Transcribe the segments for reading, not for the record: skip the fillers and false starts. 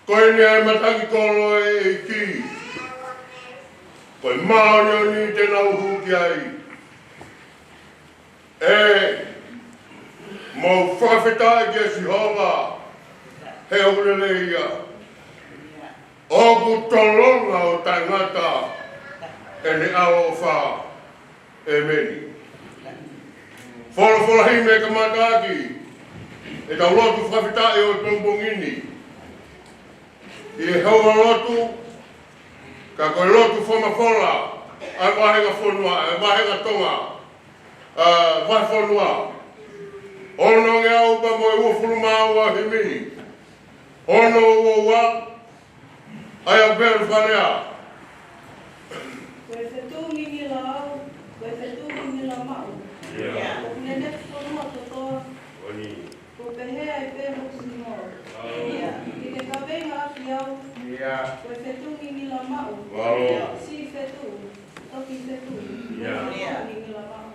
Koe ni ai mataki kolo e ki. Koe maoni o ni tena uhu ki ai. Mo whakawheta e kia Sihova. He aurele ia. Oku tolonga o tangata. E ne awa o wha. E meni. Whora hi me ka mataki. E tau lotu whakawheta e o tōpongini. I e haua lotu. Ka koe lotu Fakamafola. Ai Vahenga Ngaue, ai Vahenga Tonga. Vahefonua. Ono nge au pa mo e ufuru maua himini. Ono ua. Ai a beru whanea. Koe whetungi ni lau, koe whetungi ni la mau. Ko nene whanua totoa. Ko pehea e peho simo. Ki te kawenga api au. Koe whetungi ni la mau. Si whetu. Toki whetu. Whetungi ni la mau.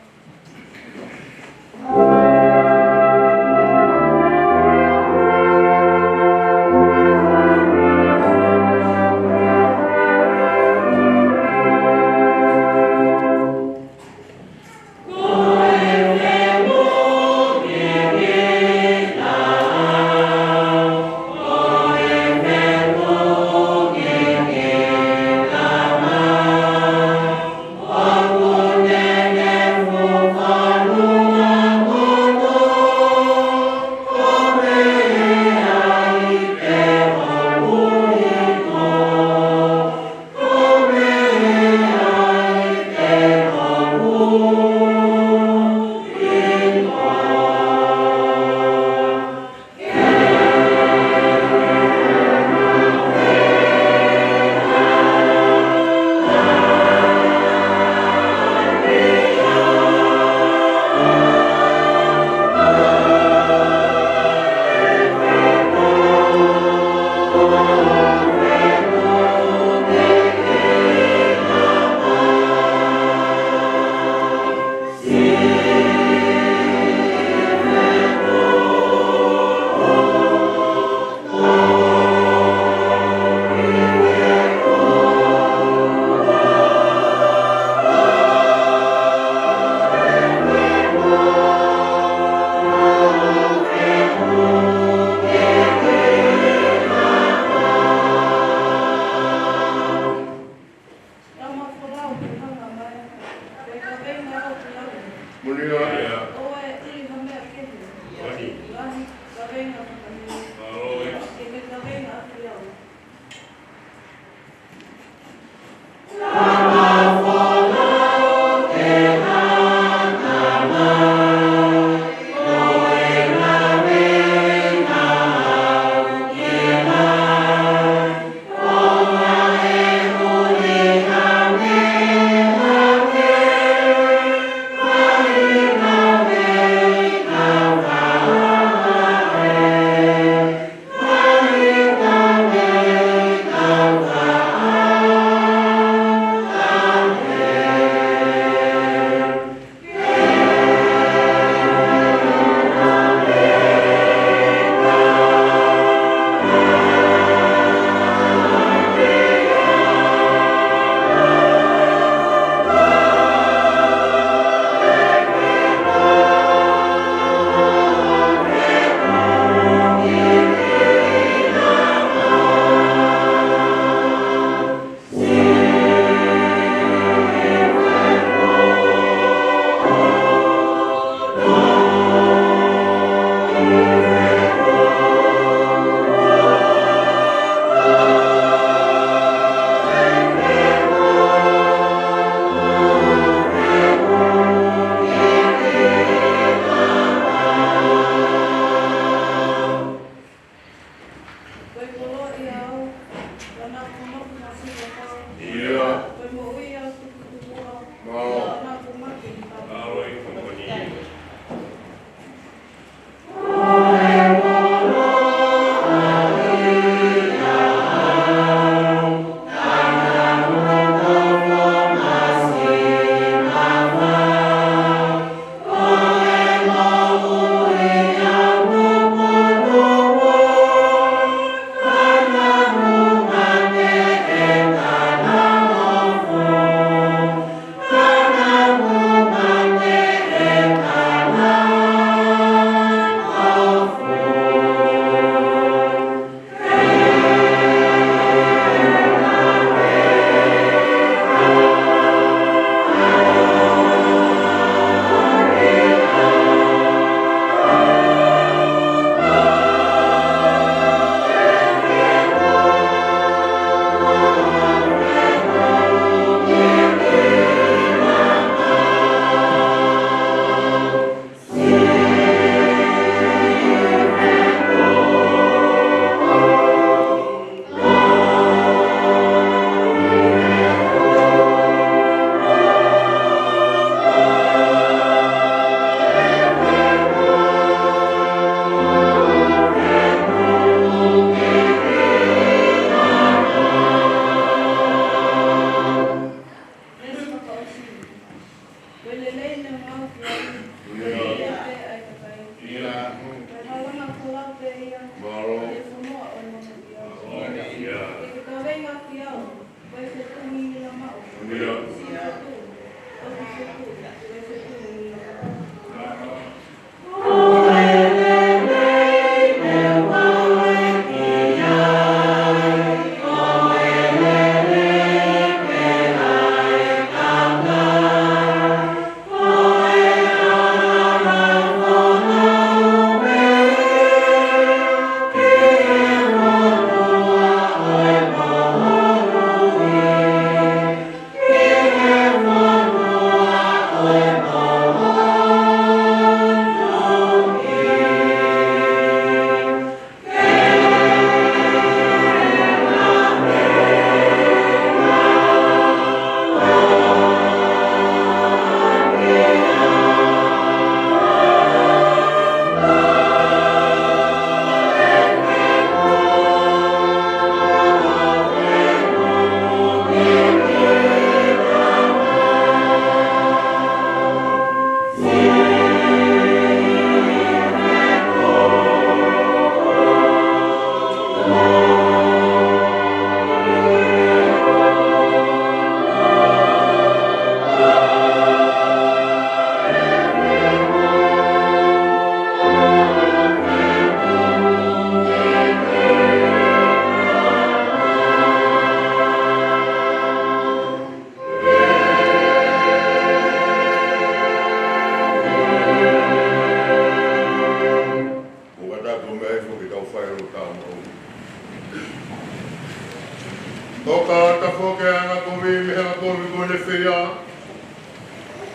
O ka tafoke anga kovi meha kovi kone whia.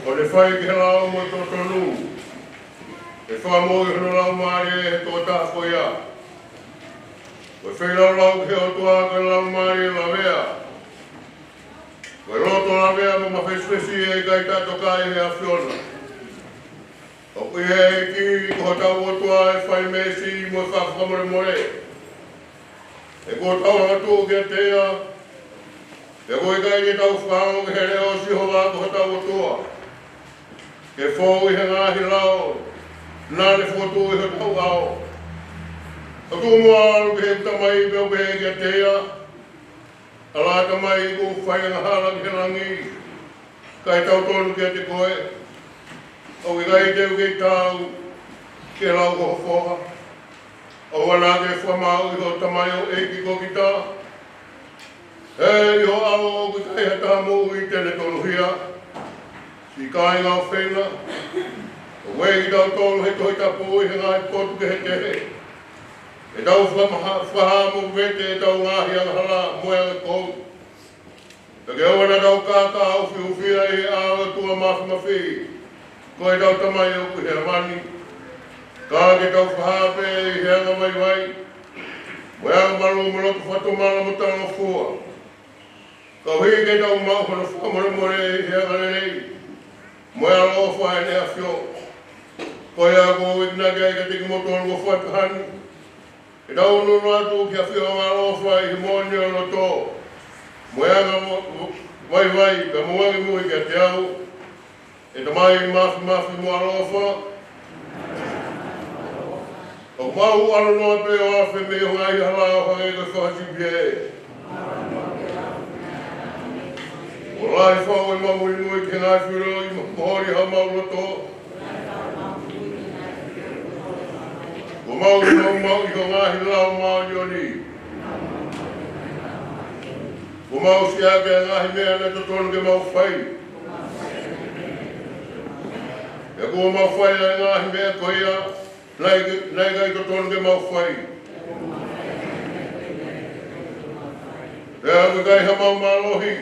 O le whai ki lau mo tō tonu. E whamoi hono lau maari e he tō tāko ia. O whai lau ke o tua ka lau maari e mawea. O roto la vea mo mawhespesi e kai tato kai he a whiona. O kui e ki ko tau o tua e whai mesi mo whakakamore more. E ko tau hatu ke tea. E koe kai ki tau whakamo ke here o si hova ko tau o tua. Ke fōu i he ngahi lau. Nā le whotu i he tau ao. O tū mua alu ke he tamai peo ke he ke tea. Ala tamai i ku whainga hala ki he rangi. Kai tau tonu ke te koe. O i gai teu kei tau ke lau ko whoha. O wana ke whamau i ho tamai o eiki ko ki tā. E i ho ao o ki kai he tamu i tene tonu hia. Si kai ngau whena. O wei ki tau tonu he toi tapu i he ngai potu ke he te he. E tau whahamu vete e tau ngahi ang hala moea e kou. E ke wana tau kāka au whiuwhia i awa tua mawhi. Ko e tau tamai au ku he amani. Kā ke tau whahape i he anga mai wai. Moea malu moloku whatomala mo tanga fua. Ka hui ke tau mau kono whakamore more i he anga nerei. Moea lo whae ne a whio. Ko e a ko wikna ke ka tiki motoru ko whaitahani. E tau nunu atu ki a whio ngā lofa i he mōni o no tō. Moea ngā vai, ka muangi mui ki a te au. E tamai i mafi mua lofa. O mau alo noa pe o awhi me o ngai hala o hange ka whahasi pie. O lai whau i mau i mui ki ngai whiro i mohori ha mau loto. O mau i ho ngahi lau mau yoni. O mau si ake ngahi mea na to tonu ke mau whai. E ko mau whai a ngahi mea ko ia, nei gai to tonu ke mau whai. E ake gai ha mau malohi.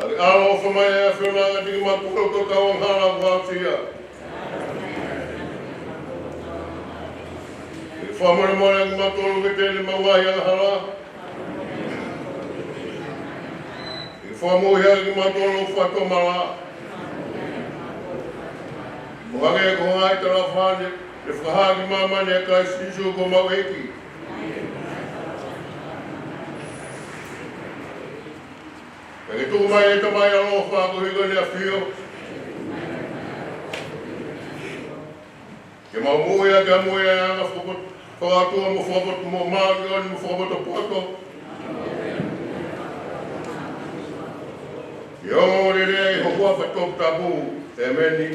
Ake alo whamai e a whiunanga tiki mapuro to kawang hala whautia. Whamore more ang matolo ke tele mawahi ang hala. Whamohi ang matolo whatomala. Whange ko ngai tala whane, e whahagi mamane e kai sisu ko maweki. E tu mai e tamai alofa ko higo ni a whio. Ke maumuia ke amuia e anga whukot. Whakatua mo whakapoto mo maari oni mo whakapoto poto. I ongo re rea i hokua whatok tapu e meni.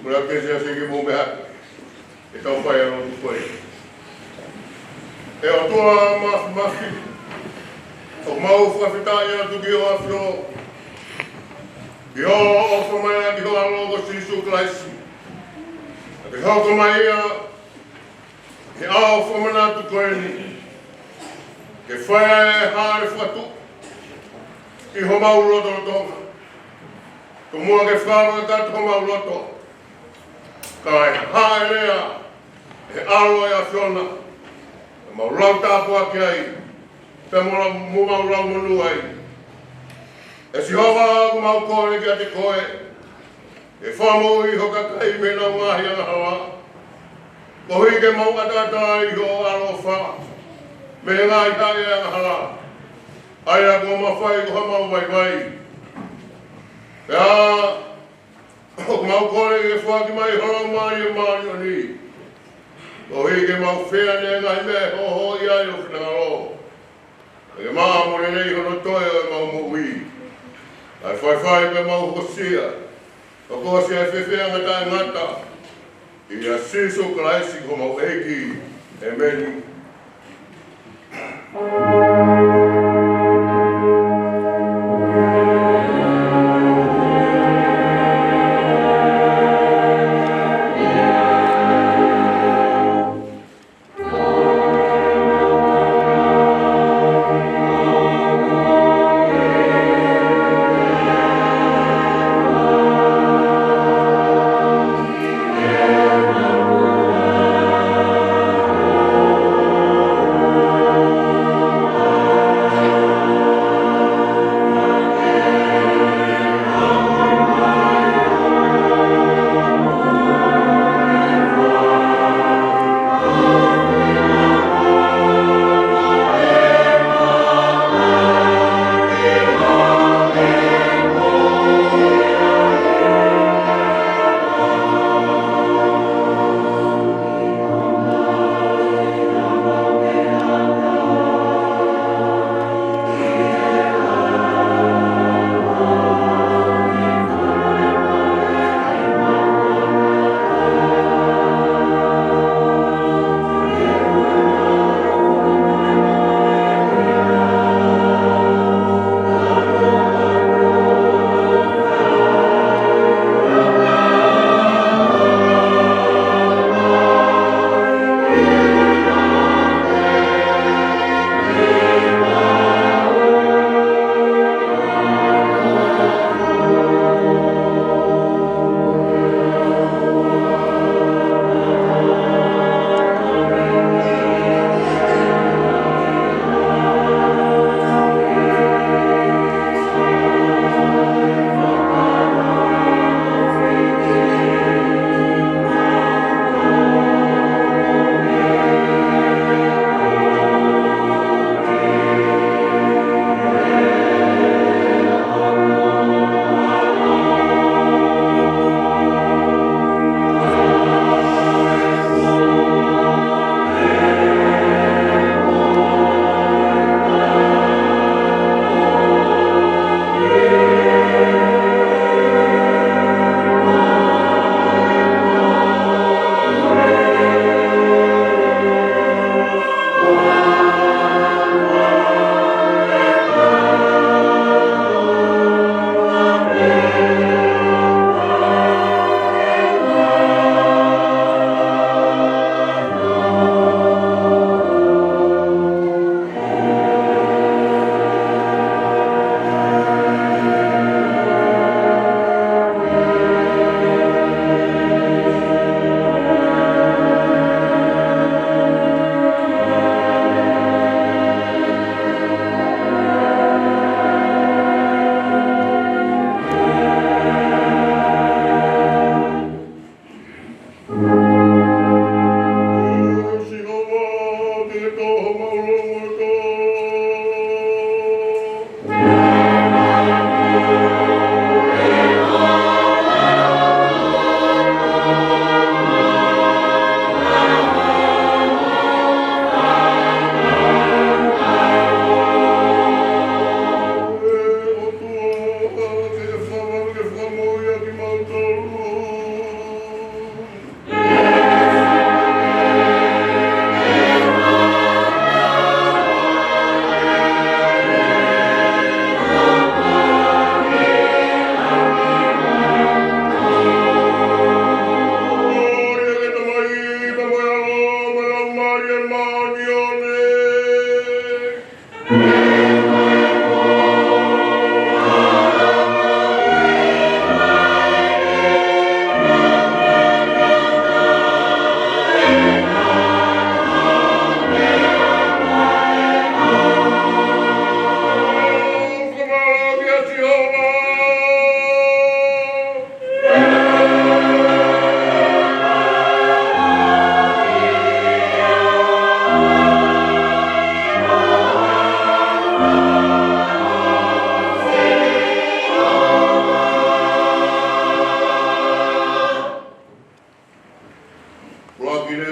Kura kese a siki mo meha. E tau whai ano tu koe. E o toa mafi. O mau whawhitai atu ki o awhio. I o whamaya ki ho alogo sisu klaisi. Te hauka mai ia, he ao whamanatu koeni, ke whae haere whatu, ki ho mau roto o Tonga. Ko mua ke whawa katu ho mau roto, ka e haere ia, he alo ia whiona, e mau lau tāpua ki ai, te mu mau lau monu ai. E si hova ku mau kore ki a te koe, e whamu i hoka kai me nau ngahi anga hawa. Ko hui ke mau atata i ho alo wha. Me ngai tai anga hala. Aia ko mawhai ko ha mau vai vai. Pea, ko mau kore ke whaki mai holo maari e maari o ni. Ko hui ke mau whea ne ngai me ho ho i ai o whinangalo. E maa mone nei hono toi o e mau mui. Ai whai pe mau hosia. O ko se whewhea ngata ngata, i a siso klaisi ko mau eiki e meni.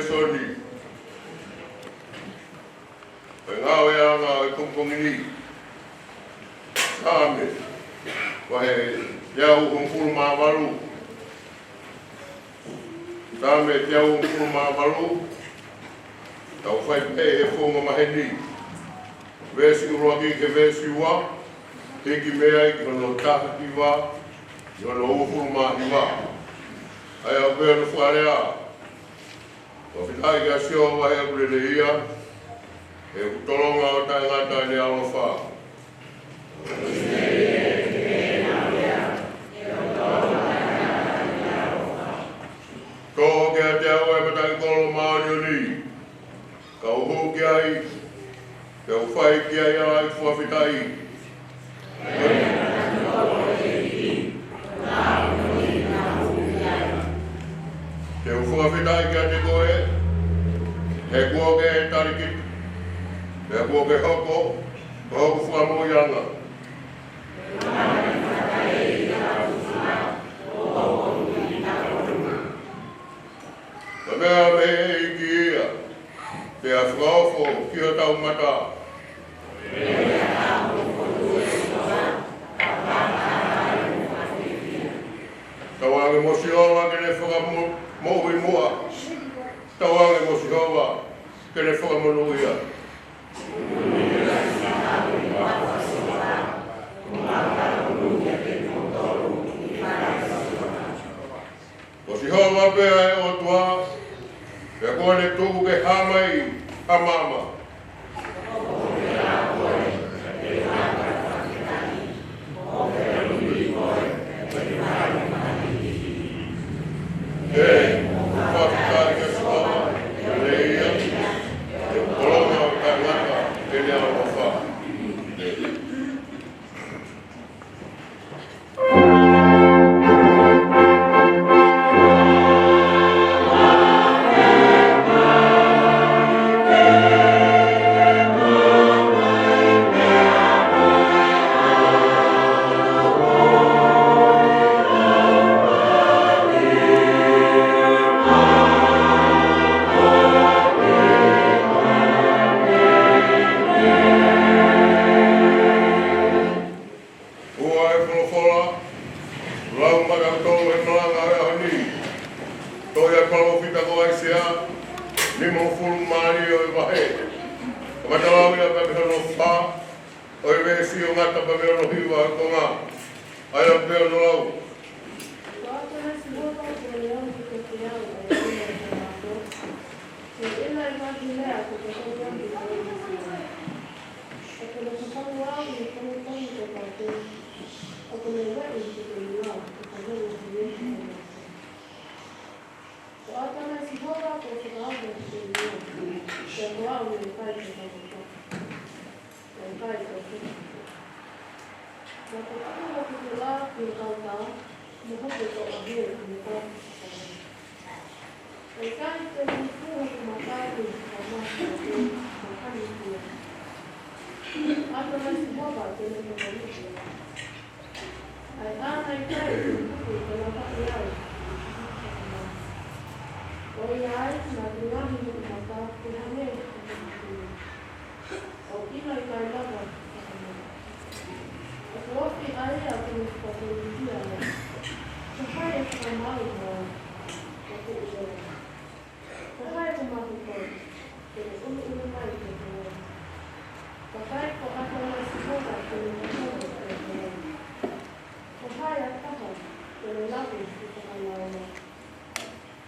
soni. Vahenga Ngaue Tokaima'ananga. Paame. Mahe yau umpuru mavalu. Paame yau umpuru mavalu. Tau fai pe fonga maheni. Vesi urogi ke vesi wa. Teki mea ki hono taka ki wa. Ki hono umpuru mahi wa. Ai au pēr no wharea. Wafitai kia sio wahe apurele ia. E kutolonga o tai ngata ni alofa. Ko ke te awa e pataki kolo maari o ni. Ka uhu ki ai. Ke uwhai ki ai ai fuafitai. Ke ufuafitai ki a te koe. He kua ke tarikit. He kua ke hoko. Ko hoku whamoianga. Mea me e ki ia, te a whaofo ki o tau mata. Tau ange mosi hoa ke ne whakamohi mua. Tau ange mosi hoa ke ne whakamonuia. Mosi hoa pēa e o tua. Pea koe ne tuku ke hamai a mama. E, whakatari ke soa, ke leia, e kolonga o tangata, ke ne ala wha.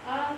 A,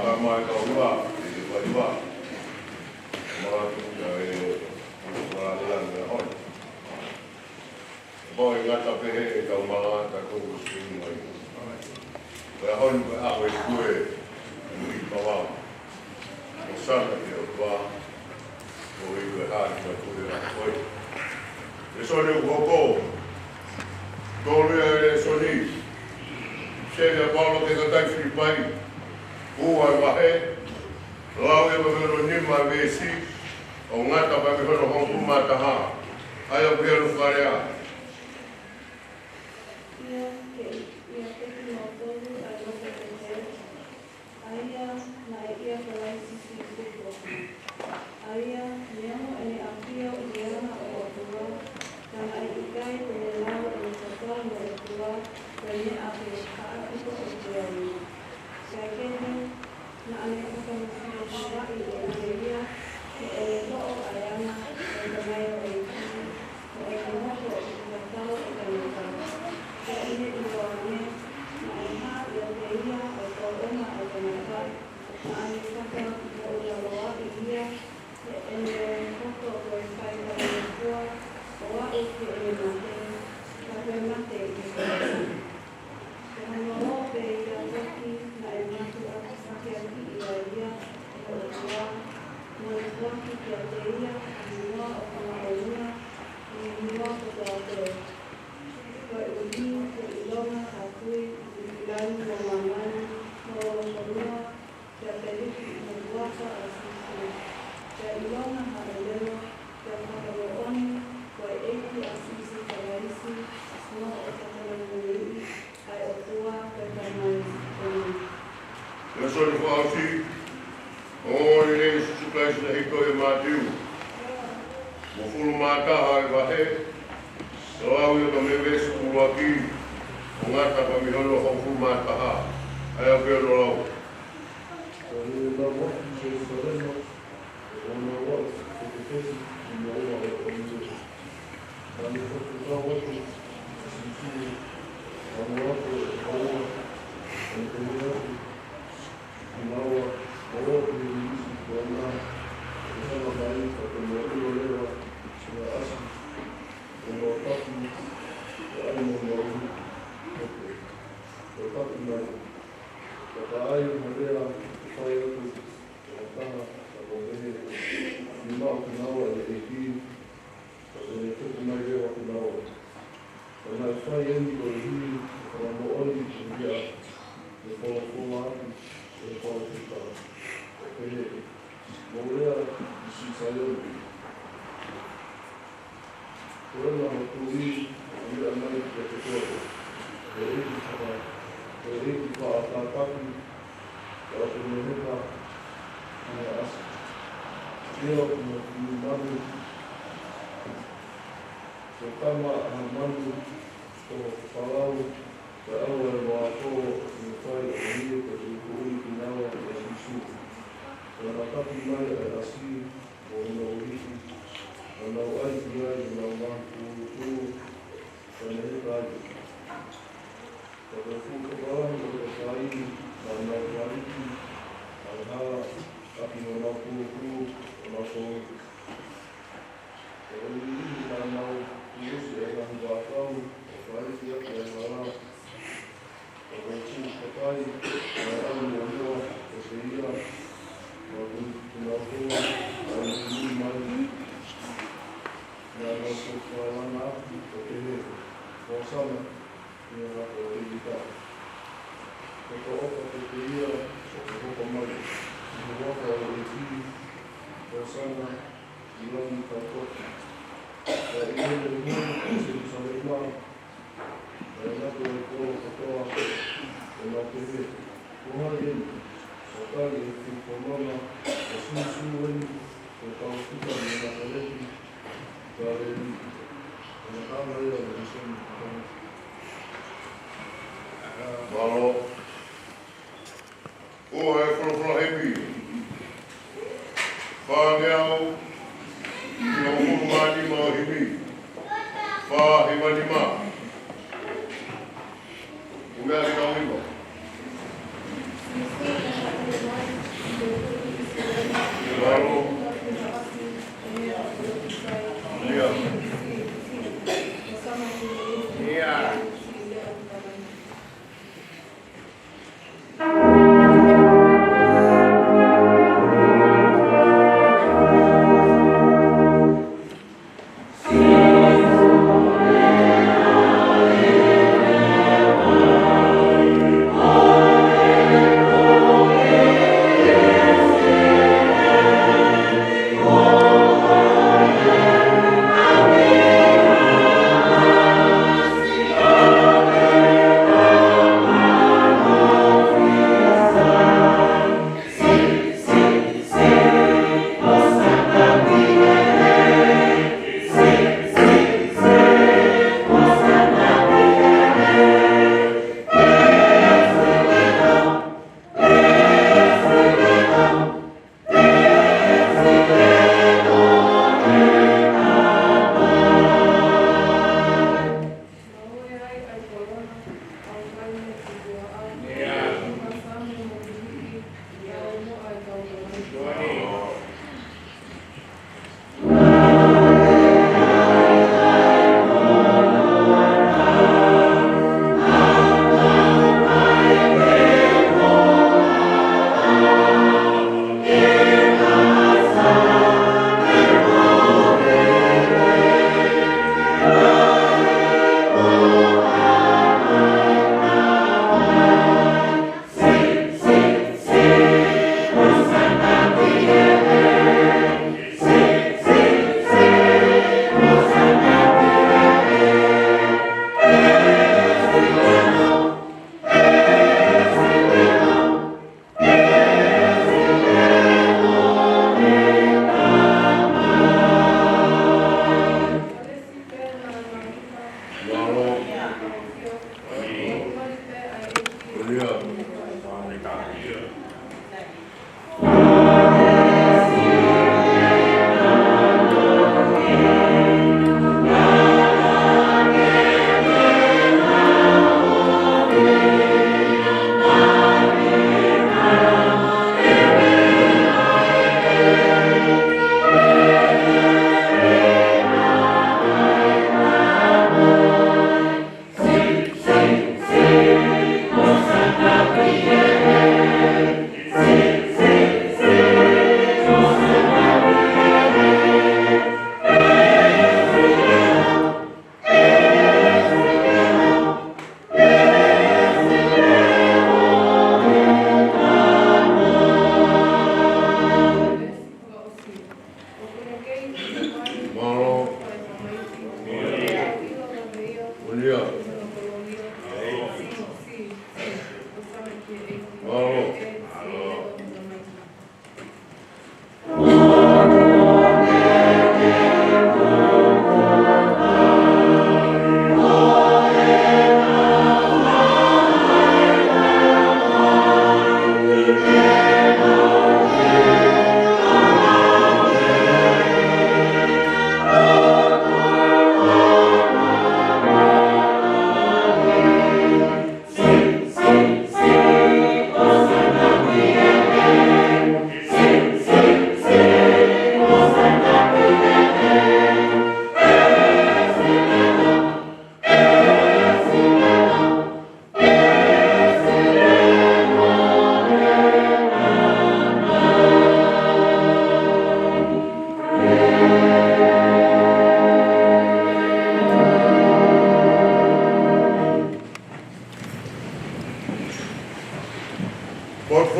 ka mai ka ua, e waiwa. Mga tuka e Malanga hoi. Boi ngata pehe e tau mga takou swing mai. Wea hoi kwa awe kue nui pawao. O sana ki o kwa o iwe hati ka kue a hoi. E sone ukoko. Tōlea e soni. Sene a Paulo ke katai whiripai. Ua e Mahe. Lau e mawero nima vesi. O ngata pa me hono hongu mataha. Aia pia no wharea.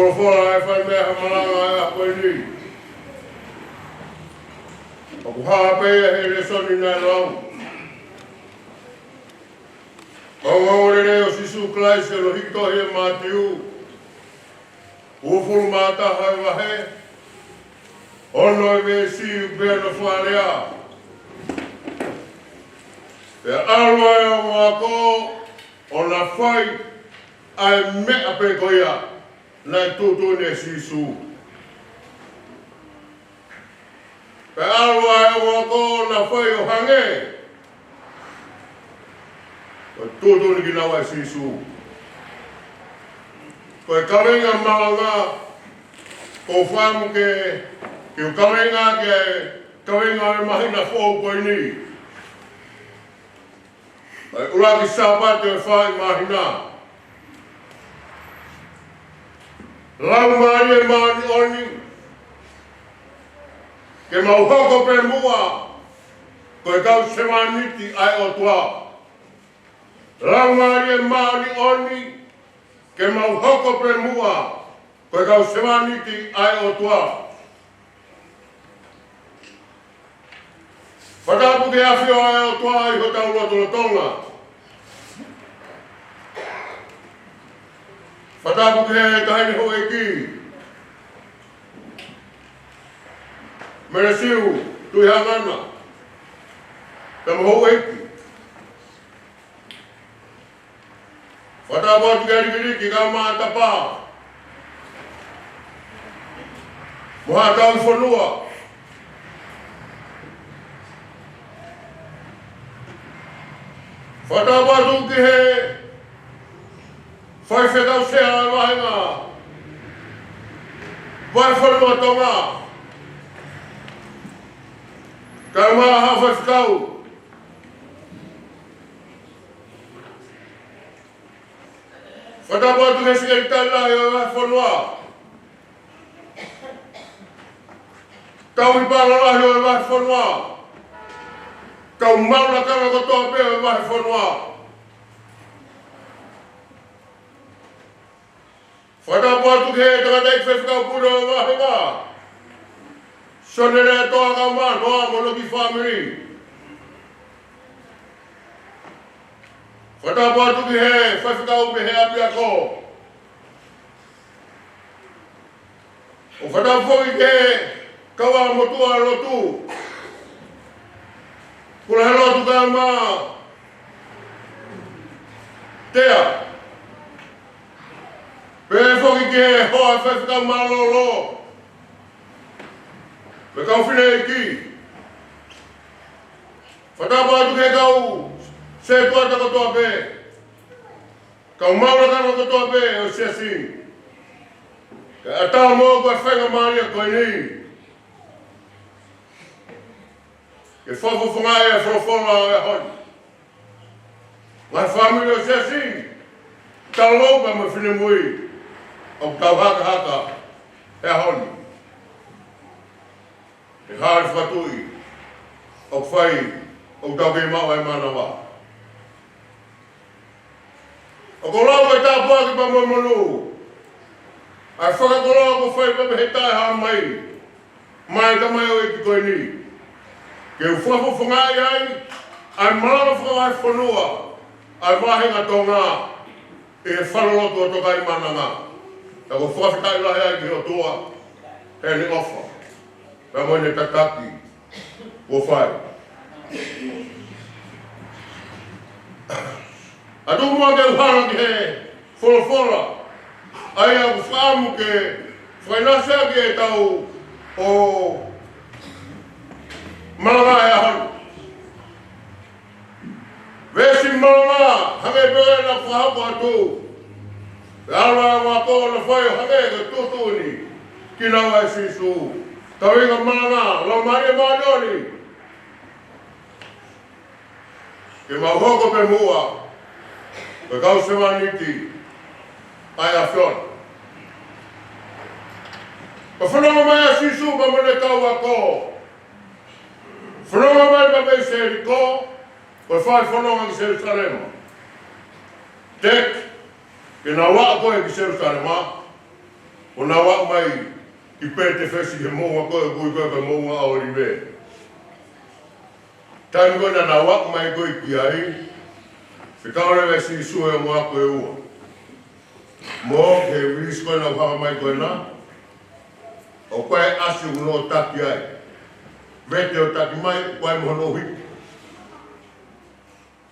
Fakamafola e whai mea Malanga e Otenili. Aku hapea he le soni nai lau. Aungore reo sisu klaise lo hito he Matiu. Ufuru mata hai wahe. Ono e me siu bea no whalea. E alwa e o wako o na whai ai mea pe koia. Nai tutu ne sisu. Pe alwa e wako na whai o hange. Ko tutu ni kinawa e sisu. Ko e kawenga Malanga. Ko whamu ke o kawenga ke kawenga e mahi na whou koe ni. Ai ura ki Sapate e whai mahina. Lau maari e maani oni. Ke mau hoko pe mua. Ko e kau semaniti ai o tua. Lau maari e maani oni. Ke mau hoko pe mua. Ko e kau semaniti ai o tua. Whatapu ke awhio ai o tua i ho tau loto Tonga. Whatapu ke he kaini ho e ki. Mene siu, tui hangana. Tamo ho e ki. Whatapu atu ke rikiriki ka maa tapa. Moha Vahefonua. Whatapu atu ki he whai whekau sea e Vahenga Vahefonua Tonga. Ka maa ha whai whekau. Whatapu atu ke sikeri tala e Vahefonua. Kau i pālalahi o e Vahefonua. Kau mauna kanga kotoa pēo e Vahefonua. Whatapu atu ke he takatai whewhikau puro e Vahenga. Sonere e toa ka maa noa mono ki whamiri. Whatapu atu ki he whewhikau me he api ako. O whatapu ki he kawa motua lotu. Kula he lotu ka maa. Tea. Pe ke hoa whewhika malolo. Me kau whine iki. Whatapa atu ke kau se tua taka toa pe. Kau maura kano katoa pe o siasi. Ka Ataongo koe whenga maria koe ni. Ke whawhawhangai e whawhawha e hoi. Ngai whamiri o siasi. Talo ka me whine mui. O tau haka haka e honi. E haere whatui. O whai o tau kei mau e mana wā. O ko lau e tā pāki pa mamanu. Ai whakakola ko whai pape he tai haa mai. Mai ka mai o e ki koe ni. Ke u whawhawhangai ai. Ai Malanga Vahefonua. Ai Vahenga Tonga. E whanalotu o Tokaima'ananga. Ta ko whawhitai lahi ai ki o toa. He ni ofa. Pea moi ne tataki. O whai. Atu mua ke uhana ki he wholofola. Ai a ku whaamu ke whainasea ki e tau o Malanga e ahanu. Vesi Malanga, hange pere na whahapu atu. E alwa e wako na whai hange ke tutuni. Kina wai sisu. Tawinga Malanga, lau maria maanioni. Ke mauhoko pe mua. Ke kau sewaniti. Ai a whion. Pa whanonga mai a sisu pa mene kau a ko. Whanonga mai pa mei se riko. Pa whai whanonga ki Jerusalema. Tek. Ke na wā koe ki Jerusalema. O na wā mai ki pēte whesi he mounga koe kui koe ka mounga a oriwe. Taimi koe na wā mai koe ki ai. Whikaorewe sisu e mua koe ua. Mo ke wilis koe na whaka mai koe na. O koe asi uno taki ai. Vete o taki mai, koe mohono hiki.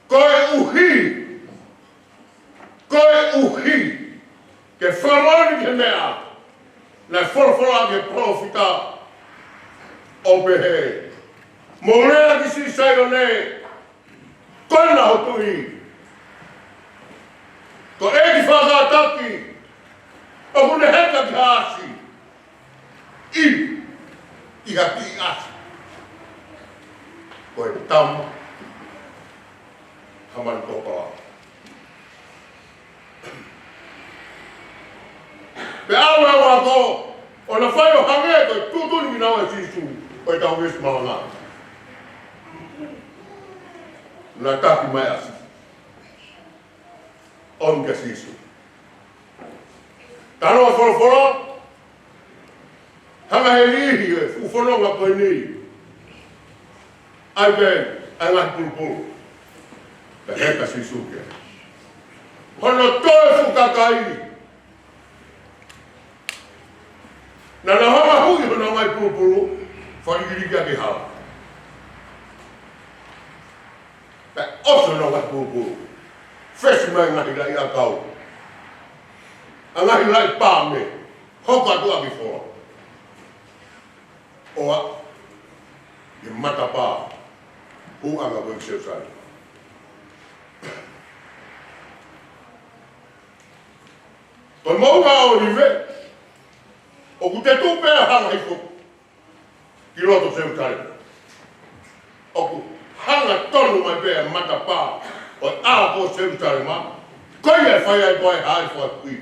Koe uhi. Koe uhi. Ke whamoni ke mea. Na wholwhola ke profita. O pehe. Mo rea ki si sai o ne. Koe na hotu hi. Ko e ki whakataki, o kune heka ki asi. I haki asi. Ko e tamu, hamani topa. Pe awe wako, o na whai o hange ko tutuni ki nawe sisu, o e tau wisi Malanga. Na taki mai asi. Onga sisu. Tano a wholofola. Hanga he lihi e uwhanonga koe ni. Ai ben, ai ngai pulupulu. Ka heka sisu ke. Hono toe fukakai. Na honga hui hono ngai pulupulu. Whanigirika ki hala. Ka oso no ngai pulupulu. Whesi mai ngahi lai a kau. A ngahi lai Paame. Hoko atua ki whoa. Oa. I mata pā. Huanga koe ki Jerusalem. Toi maunga o rive. O ku te tupea hanga i whoku. Ki roto Jerusalem. O ku hanga tonu mai pēa mata pā. O a ko Jerusalema. Koe e whai ai koe hai whai kui.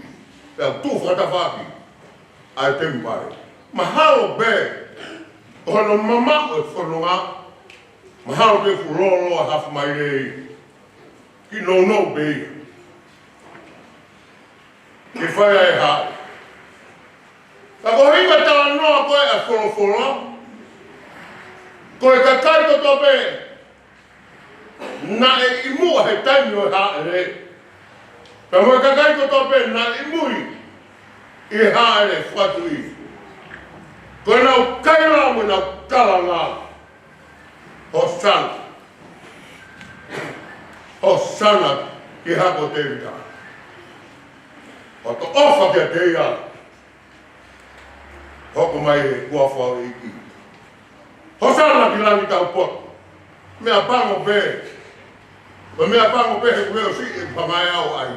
Pea tu whatawhaki. Ai te mpare. Mahalo be. O hana mama o e whanonga. Mahalo be fu lolo a hafu mai rei. Ki no be. Ki whai ai hai. Ka ko hika tala noa koe a wholofola. Koe ka kai to tope. Na e imua he taimi o haere. Ka moe ka kai ko tope na imui i haere whatu i. Koe nau kaira mo nau talanga. Hosana. Hosana ki hako te rika. O to ofa kia te ia. Hoko mai e kua whao e iki. Hosana ki langi tau poto. Mea pango pē. Ma mea pango pē he kueo si e pamai au ai.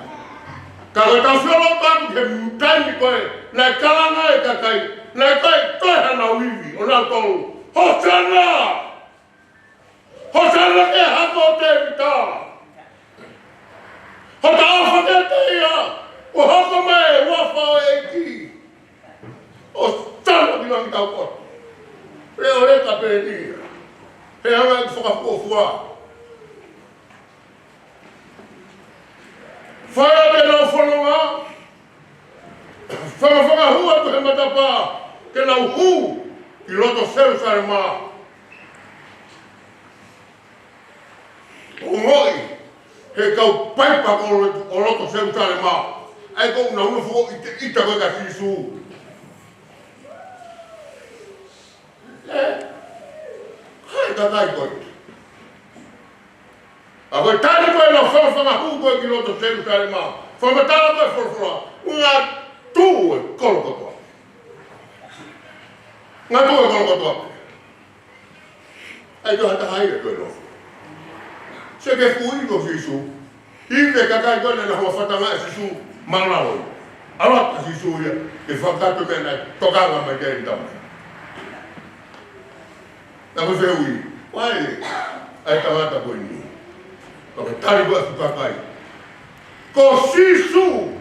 Ka koe tau whiolo tāku ke taimi koe. Lai kalanga e kakai. Lai koe hana uiwi. O nā tolu. Hosana! Hosana ke hako te vita. Hota ofa ke te ia. O hoko mai ua whao e iki. O tana ki langi tau poto. Reo reka pē nia. He anga i whakapofua. Whaia te nau whanonga. Whakawhakahua tu he matapa. Ke nau hu ki loto Serusare mā. O ngoi he kau paipa o loto Serusare mā. Ai kou na una fuko i te ita koe ka sisu. Hai ka kai koe. A koe tani koe na whawhanga hu koe ki loto Serusare mā. Whamatala koe whorofora. Ngā tū e kolo kotoa. Ngā tū e kolo kotoa. Ai koe hata haire koe no. Se ke fui no sisu. Hive ka kai koe na hua whatanga e sisu mangaloi. Alata sisu ia. E whakatu mena tokanga mai keri tamai. Na koe whiui. Wai. Ai tangata koe ni. Koe tari koe kukakai. Ko sisu.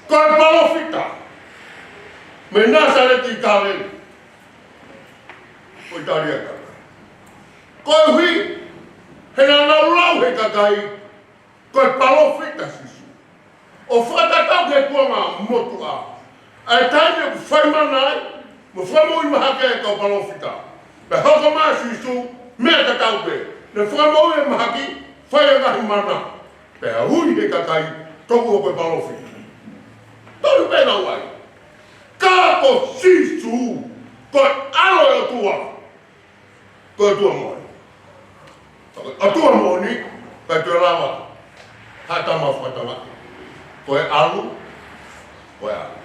Koe palofita. Me Nazareti i kāweri. Koe tari a kakai. Koe hui. He na naulau he kakai. Koe palofita sisu. O whakatau ke kuanga motu a. Ai taime ku whaimanai. Mo whamoi mahake e kau palofita. Me hoko maa sisu. Mea katau pe. Ne whamoi e mahaki. Whai ngahi mana. Pe a hui he kakai. Toku o koe palofita. Tolu pēna wai. Kako sisu. Koe alo e o tua. Koe tua moi. A tua moni. Kai tue rawa. Hatama whatama. Koe alu. Koe alu.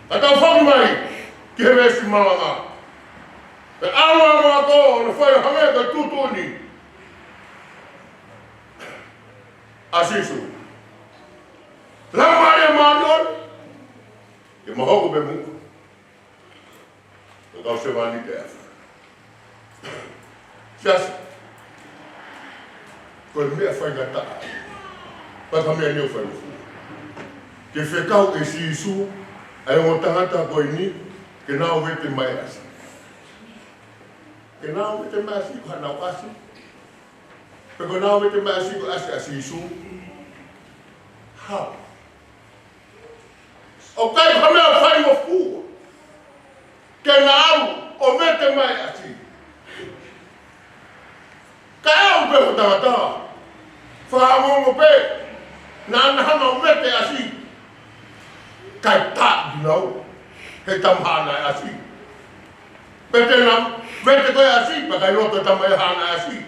A tau whaki mai. Ki he mesi malanga. Pe alu a mga ko. Ne whai hange kai tutuni. A sisu. Lamari e mānion, ke mahoku pe muku. Ke kau se wani te awha. Siasi. Koe mea whaingata ai. Paka mea nio whairufu. Ke whekau e sisu, ai o tangata koe ni, ke nao wete mai asi. Ke nao wete mai asi, ko hanau asi. Pe ko nao wete mai asi, ko asi a sisu. How? O kai hamea whai mo fua. Ke na au o mete mai ati. Ka au pe o tangata. Whahamongo pe. Na anahama o mete asi. Kai tā dinau. He tamhana asi. Pete na mete koe asi. Pa kai roto tamai hana asi.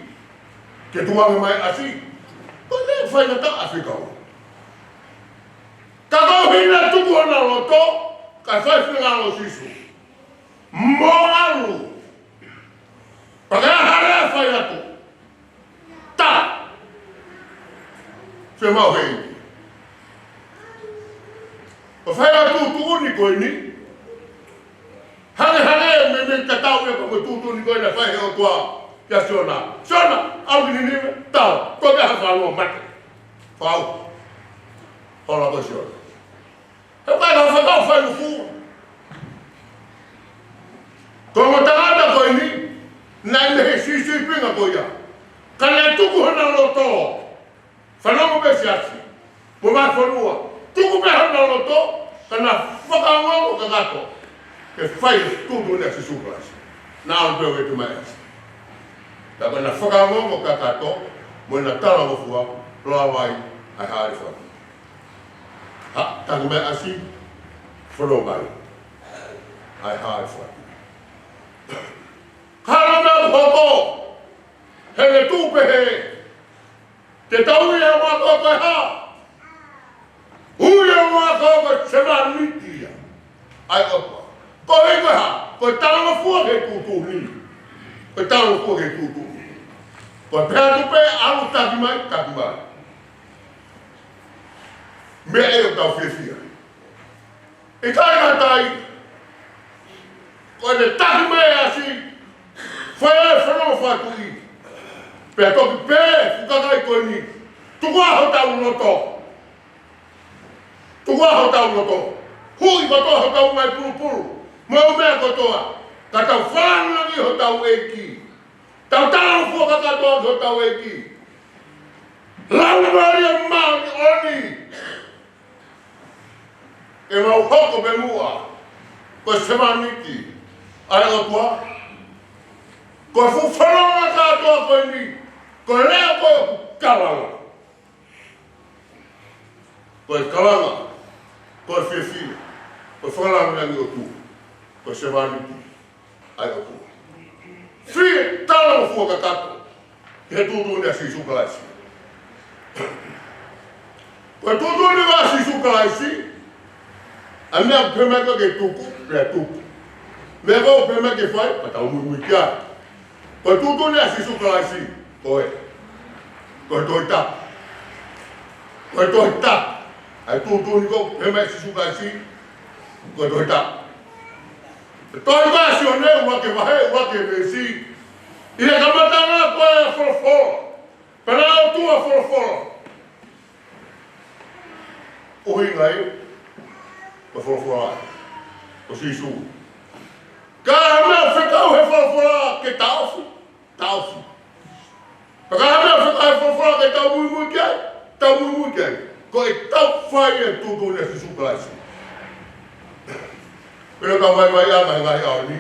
Ke tuanga mai asi. Ko ne whai na tā asi kau. Ka kau hina tuku ana loto, ka whai whingalo sisu. Mo alu. Pakea harea whai atu. Ta. Se mau hei. O whai atu tuuni koe ni. Hane me tatau e pa tuuni koe na whai heo tua. Kia siona. Siona, au kini niwe, tau. Koe meha whanua mate. Whau. Hola koe siona. He pai ka whakau whai ufu. Ko mo tangata koe ni, nai mehe sisi pinga koe ia. Ka nai tuku hana loto. Whanongo me siasi. Mo Vahefonua. Tuku me hana loto, ka na whakaongo kakato. Ke whai tutu nea si suklasi. Na au peo e tu mai asi. Ka na whakaongo kakato, mo na tala ngofua, loa wai, ai haere whanu. Ha, tangu me asi, whanau mai. Ai hae whanu. Kara me hoko, he le tūpehe. Te tau ia wako koe ha. Ui wako koe semanitia. Ai opa. Koe koe ha. Koe talo fua ke tutu ni. Koe talo fua ke tutu ni. Koe pēr tupe alu taki mai. Mea e o tau whiawhia. E kai ngā tai. Koe ne taki mai asi. Whae whanau whakui. Pea toki pē, fukakai koe ni. Tuku aho tau loto. Tuku aho tau loto. Hui kotoa ho tau mai puru. Mau mea kotoa. Ka tau whanangi ho tau eki. Tau tau fakakakato ho tau eki. Launa maria maani oni. E mau hoko me mua. Koe semaniki. Ai o tua. Koe whananga katoa koe ni. Koe lea koe kalanga. Koe kalanga. Koe whiawhia. Koe whananga ni o tu. Koe semaniki. Ai o tua. Whie tala o fakakakato. He tutu ni a sisukalaisi. Koe tutu ni wa sisukalaisi. A mea pēmeka ke tuku, rea tuku. Mea kau pēmeka ke whai, pa tau mui kia. Koe tutu ni a sisukalaisi. Koe. Koe toi tap. Koe toi tap. Ai tutu ni kau pēmeka sisukalaisi. Koe toi tap. Toi kasi o neu wake wahe, wake vesi. Ia kamatanga koe a wholofolo. Pera o tua wholofolo. Uhi ngai. Koe wholofolo ai. Ko sisu. Ka mea whekau he wholofolo ke tausi. Tausi. Ka mea whekau he wholofolo ke tau mui kiai. Tau mui kiai. Ko e tau whai e tutu ni a sisukalaisi. Pero kau mai a ngai au ni.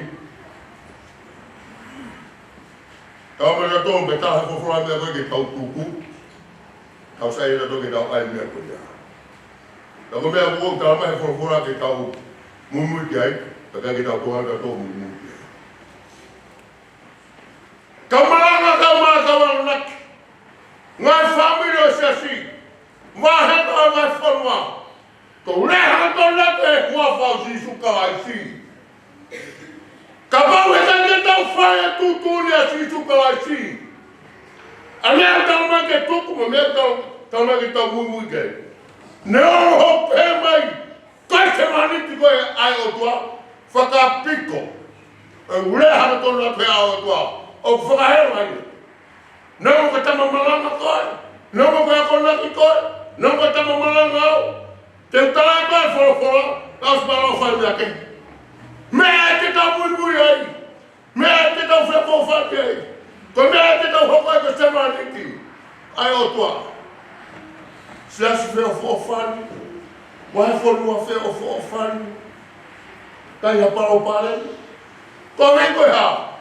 Kau mai kato me taha whawhara mea koe ke tau tuku. Kau sai rato ke tau ai mea koe ia. Kau mea buong tala mai whawhara ke tau mumui ki ai. Taka ke tau toha kato mumui ki ai. Kau malanga kau maa kau anaki. Ngai whamiri o siasi. Vahenga Vahefonua. Ko leha to lete hua whau sisukalaisi. Ka pau he tange tau whae tutuni a sisukalaisi. A mea tau mai ke tuku, ma mea tau mai ke tau mui ke. Ne o ho pē mai, kai te maniti koe ai o tua, whakapiko. E leha to lete a o tua, o whakahera mai. Nau ka tama malanga koe, nau ka akonaki koe, nau ka tama malanga au. Te tarai kai wholofolo, au sparo whai mea kei. Mea te tau mui ai. Mea te tau wheko whaki ai. Ko mea te tau hokai ko semaniki. Ai o tua. Siasi wheo whofani. Vahefonua wheo whofani. Kai ha paro pare. Ko mei koe ha.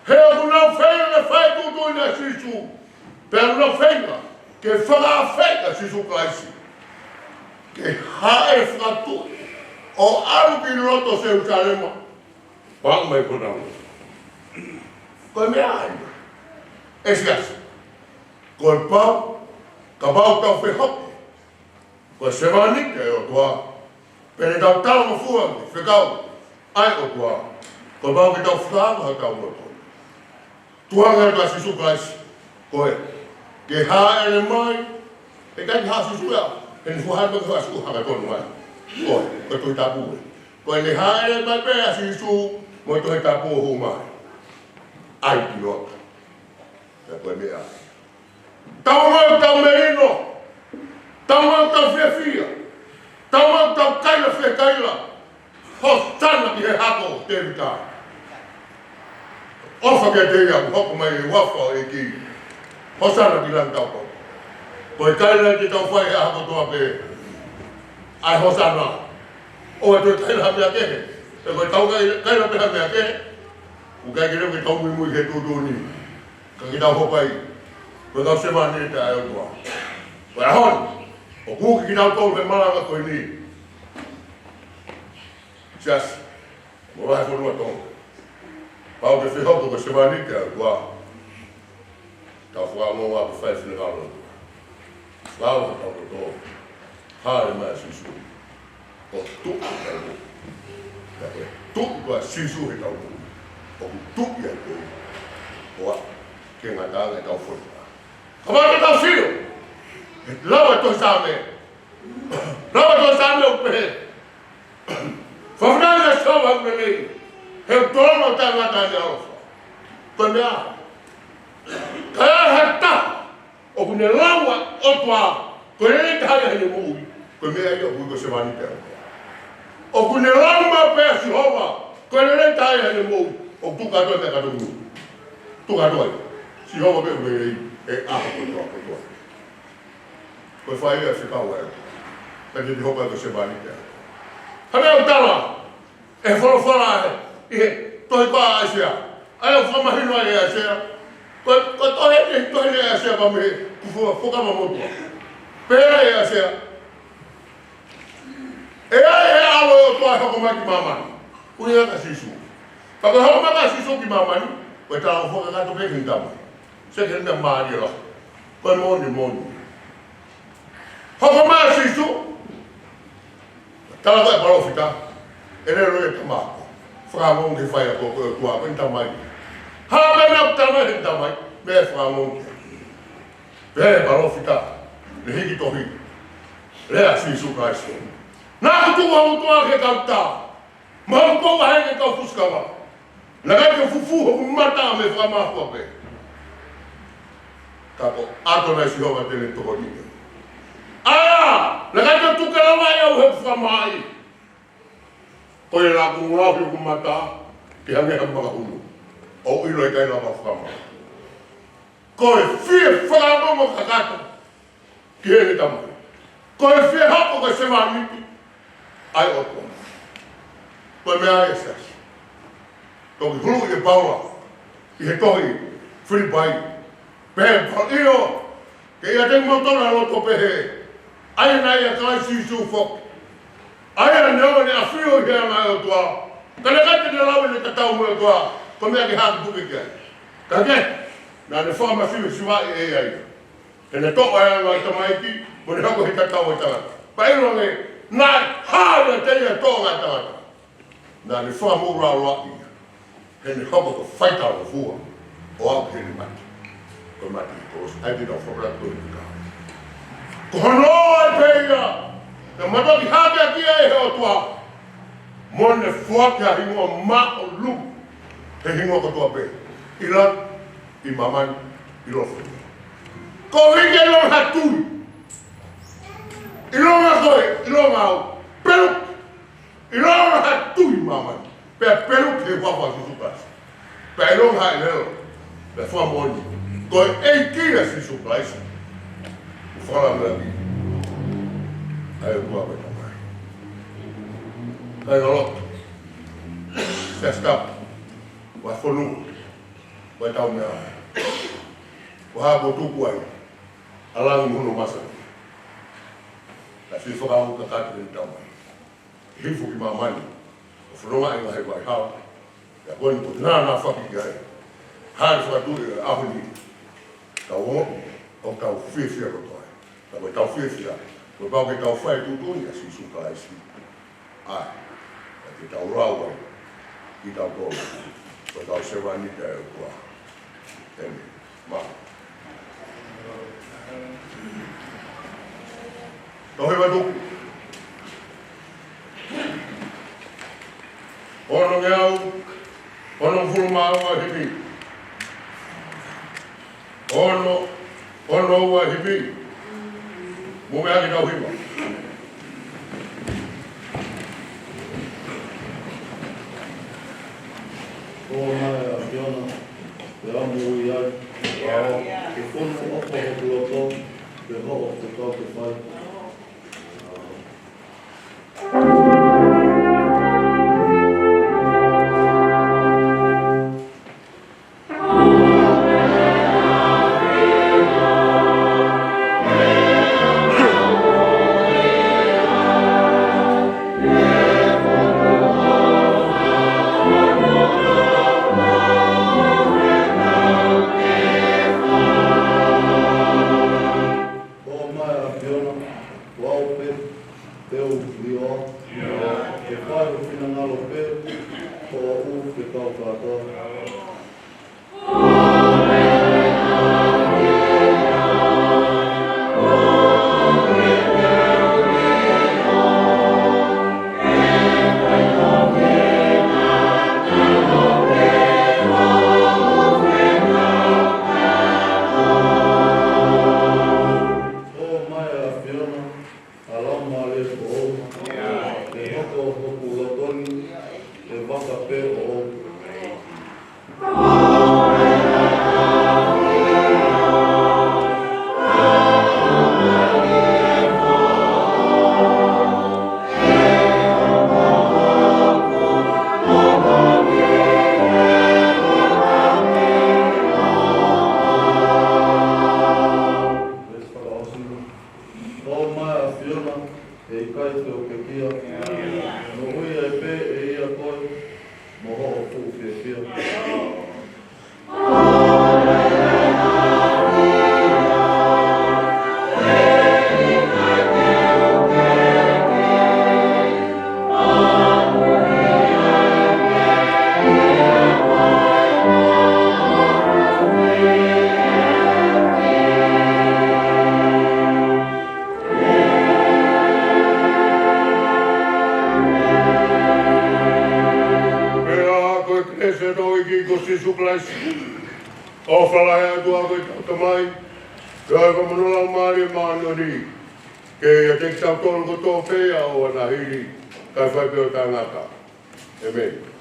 He o kunau whenga whai tutu ina sisu. Pea kunau whenga. Ke whaka sisu kaisi. Ke hae whakatu o aru ki roto se utarema. Pang mai konau. Koe mea ai. E siasi. Koe pau, ka pau tau whehoki. Koe semanike o tua. Pene tau tau ma fuangi, whekau. Ai o tua. Koe pau ki tau whakanga ha tau roto. Tuanga e ka sisu kaisi. Koe. Ke hae ere mai. E kai ha sisu ea. En fuhan ko asu hanga tonu ai. Ko to tapu. Ko ne hae mai pe asisu mo to tapu ho mai. Ai pilot. Ko me ai. Tau merino. Tau whiawhia. Tau kaila whekaila. Ho tana ki he hako te vita. Ofa ke te ia hoko mai e wafa e ki. Ho tana ki lang tau. Koe kaila ki tau whai a hako toa pe. Ai hosana. O e toi kaila mea kehe. E koe tau kaila peha mea kehe. U kai kere ke tau mui ke tutuni. Ka ki tau hopai. Koe kau semani te ai o toa. Koe ahon. O kuki ki tau tau pe Malanga koe ni. Sias. Mo Vahefonua Tonga. Pau ke whihoko koe semani te ai o toa. Tau whaka mua pe whai whina karo. Lao ka tau to. Hale mai sisu. O tu ka mo. Ka e tu ka sisu he tau. O tu ya ko. O ke ngata le tau fo. Kama tau sio. Lawa to same. Lawa to same o pe. Fafnanga sowa mele. He tono ta ngata le alfa. Ko mea. Kaya hata. O kune lawa o tua. Ko e kaya he mo. Ko mea ia hui ko se mani te. O kune lawa pe si hova. Ko e kaya he mo. O tu ka to te ka to. Tu ka to. Si hova pe me e aho ko to. Ko fai ia se kau e. Ka te hova ko se mani te. Hana Otara. E whara e. Toi pa asia. Ai o whamahino e asia. Ko toi e toi e asia pa me. Kufua Fakamafola. Pera e asia. E ai e alo o toi hokomaki mamani. Ui aka sisu. Pako hokomaka sisu ki mamani. Ko e tau fakakato pe kintama. Se kenda maari la. Ko e moni. Hokomaka sisu. Tala koe parofita. Ere roe tamako. Whakamong ke whaia ko kua ko intamai. Ha mena tamai intamai. Me whakamong ke. Pere parofita. Le hiki tohi. Lea sisu kaisi. Nā kutua utua ke kauta. Mahuko wahenga kau fuskawa. Lagai ke fufu hoku mata me whakamahua pe. Kako ato nai sihoga tene toko nike. Aya! Lagai ke tukarawa iau he whakamai. Ko e la kungulahi ku mata, ke hange ha makahulu. O ilo e kai la mawhama. Ko e fie whakamongo kakato, ki hene tamai. Ko e fie hapo ka se mamiti, ai oto. Ko e mea e sas. Toki hulu i e paula, i he tohi, whiripai. Pehe pa'io, ke ia tengu motona loto pehe. Ai nai a kai sisu foki. Aia neo ne afio hea ngai o tua. Kane kate ne lawe ne katau mo o tua. Ko mea ke haki puke kia. Kake, nā ne whama whiu siwai e ai. Te ne toa ea ngai tamaiki, mo ne hako he katau e tangata. Pairo nge, nai hāra te ia toa ngai tangata. Nā ne whama ura roa ia. He ne hako ko whaitau o fua. O au he ne mati. Ko mati ko os. Ai te tau whakaratu ni kā. Ko honoa e peia. Na matoki hake a kia e heo tua. Mone fuake a hingoa ma o lu. He hingoa katua pe. I lat, i mamani, i lofo. Ko hike i longa hatui. I longa koe, i longa au. Peruk. I longa hatui mamani. Pea peruk he wafa susukasi. Pea i longa hai lelo. Pea fua moni. Ko e kia susukasi. Ufala mlaki. Ai o tua koe tamai. Ai o loto. Se stap. Vahefonua. Vai tau mea. Wahako tuku ai. Alangi muno masa. La si whakau kakati ni tamai. Hifu ki mamani. O whanonga inga hei vai hao. Ya koe ni ko nāna whaki ki ai. Hāri whakaturi e ahuni. Tau o. O tau whiwhia koto ai. Ta koe tau whiwhia. Ko pau ke tau whai tūtuni a si suka ai si. Ai, ke tau rau ai, ki tau tōna. Ko tau sewa ni te au kua. Tene, Mahe. Tohe watuku. Ono ngeau, ono fulumau a hipi. Ono ua hipi. Mume aki tau hipa. Ko mai a whiona, te amu i ai, wao, ke whono opo o kuloto, ke ho o te kau te whai. teu lioa, e whai o whina ngalo pē, ko a u te tau katoa. O whalahe atua koe tauta mai, kai ka manolang maari maanoni, ke ia te tau tolu ko tō whea o ana hiri, kai whai peo tā ngata. Amen.